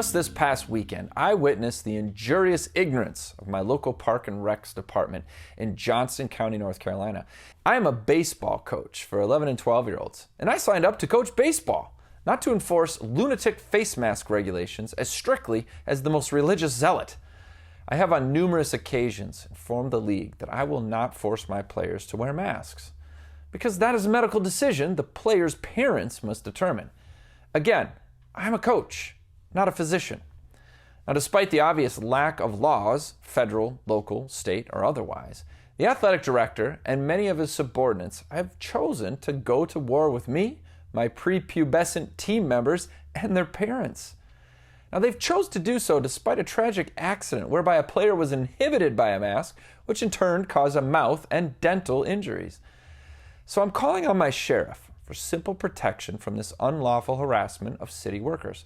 Just this past weekend, I witnessed the injurious ignorance of my local Park and Recs department in Johnston County, North Carolina. I am a baseball coach for 11 and 12-year-olds, and I signed up to coach baseball, not to enforce lunatic face mask regulations as strictly as the most religious zealot. I have on numerous occasions informed the league that I will not force my players to wear masks, because that is a medical decision the players' parents must determine. Again, I'm a coach, not a physician. Now, despite the obvious lack of laws, federal, local, state, or otherwise, the athletic director and many of his subordinates have chosen to go to war with me, my pre-pubescent team members, and their parents. Now, they've chosen to do so despite a tragic accident whereby a player was inhibited by a mask, which in turn caused a mouth and dental injuries. So I'm calling on my sheriff for simple protection from this unlawful harassment of city workers.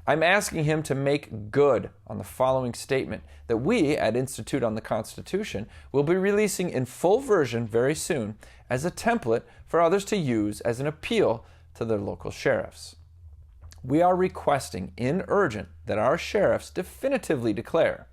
I'm asking him to make good on the following statement that we at Institute on the Constitution will be releasing in full version very soon as a template for others to use as an appeal to their local sheriffs. We are requesting in urgent that our sheriffs definitively declare,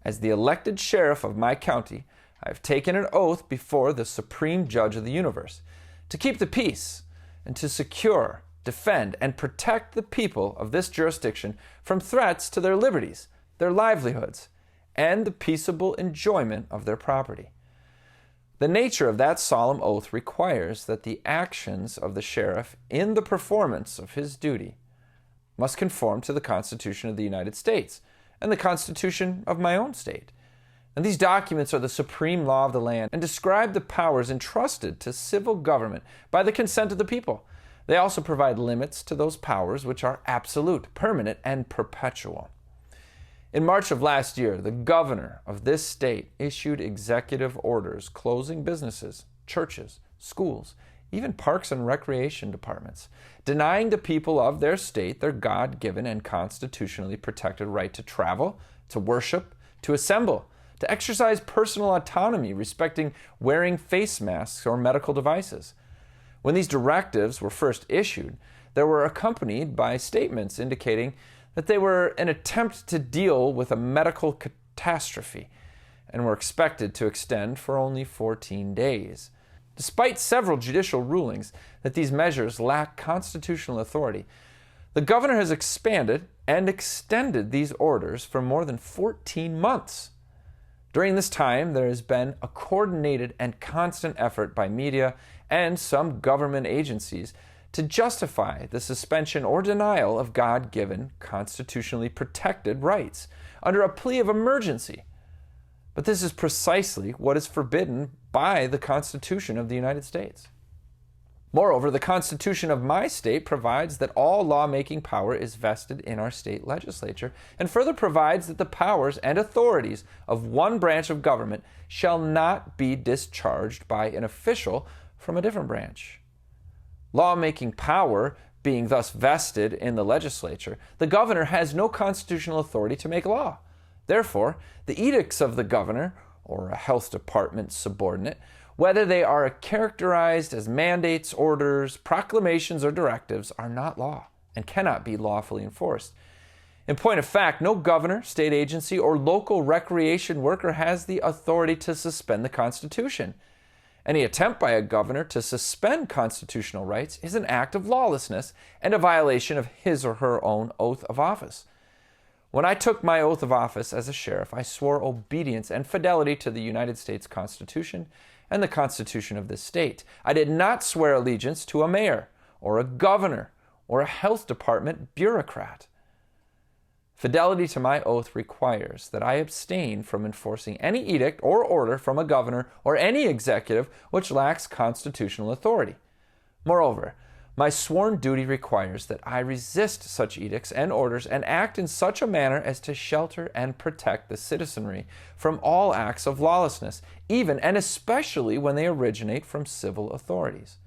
as the elected sheriff of my county, I have taken an oath before the supreme judge of the universe to keep the peace and to secure, defend, and protect the people of this jurisdiction from threats to their liberties, their livelihoods, and the peaceable enjoyment of their property. The nature of that solemn oath requires that the actions of the sheriff in the performance of his duty must conform to the Constitution of the United States and the Constitution of my own state. And these documents are the supreme law of the land and describe the powers entrusted to civil government by the consent of the people. They also provide limits to those powers which are absolute, permanent, and perpetual. In March of last year, the governor of this state issued executive orders closing businesses, churches, schools, even parks and recreation departments, denying the people of their state their God-given and constitutionally protected right to travel, to worship, to assemble, to exercise personal autonomy respecting wearing face masks or medical devices. When these directives were first issued, they were accompanied by statements indicating that they were an attempt to deal with a medical catastrophe and were expected to extend for only 14 days. Despite several judicial rulings that these measures lack constitutional authority, the governor has expanded and extended these orders for more than 14 months. During this time, there has been a coordinated and constant effort by media and some government agencies to justify the suspension or denial of God-given, constitutionally protected rights under a plea of emergency. But this is precisely what is forbidden by the Constitution of the United States. Moreover, the Constitution of my state provides that all lawmaking power is vested in our state legislature, and further provides that the powers and authorities of one branch of government shall not be discharged by an official from a different branch. Lawmaking power being thus vested in the legislature, the governor has no constitutional authority to make law. Therefore, the edicts of the governor, or a health department subordinate, whether they are characterized as mandates, orders, proclamations, or directives, are not law and cannot be lawfully enforced. In point of fact, no governor, state agency, or local recreation worker has the authority to suspend the Constitution. Any attempt by a governor to suspend constitutional rights is an act of lawlessness and a violation of his or her own oath of office. When I took my oath of office as a sheriff, I swore obedience and fidelity to the United States Constitution and the Constitution of this state. I did not swear allegiance to a mayor or a governor or a health department bureaucrat. Fidelity to my oath requires that I abstain from enforcing any edict or order from a governor or any executive which lacks constitutional authority. Moreover, my sworn duty requires that I resist such edicts and orders and act in such a manner as to shelter and protect the citizenry from all acts of lawlessness, even and especially when they originate from civil authorities.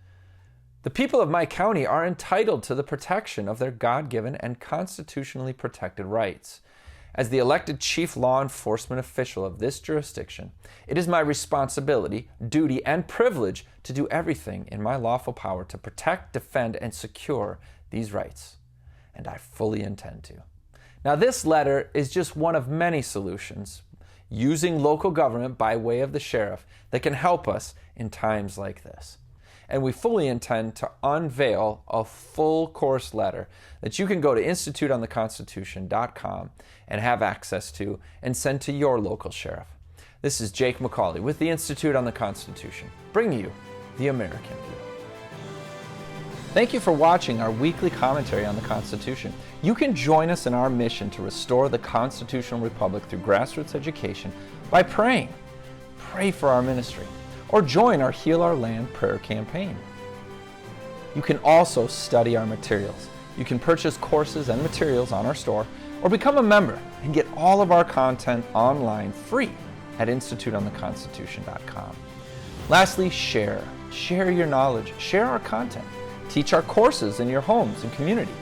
The people of my county are entitled to the protection of their God-given and constitutionally protected rights. As the elected chief law enforcement official of this jurisdiction, it is my responsibility, duty, and privilege to do everything in my lawful power to protect, defend, and secure these rights. And I fully intend to. Now, this letter is just one of many solutions using local government by way of the sheriff that can help us in times like this. And we fully intend to unveil a full course letter that you can go to instituteontheconstitution.com and have access to and send to your local sheriff. This is Jake McCauley with the Institute on the Constitution, bringing you the American view. Thank you for watching our weekly commentary on the Constitution. You can join us in our mission to restore the constitutional republic through grassroots education by praying. Pray for our ministry, or join our Heal Our Land prayer campaign. You can also study our materials. You can purchase courses and materials on our store, or become a member and get all of our content online free at instituteontheconstitution.com. Lastly, share. Share your knowledge. Share our content. Teach our courses in your homes and community.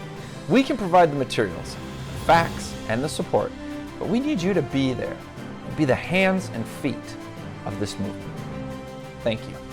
We can provide the materials, the facts, and the support, but we need you to be there and be the hands and feet of this movement. Thank you.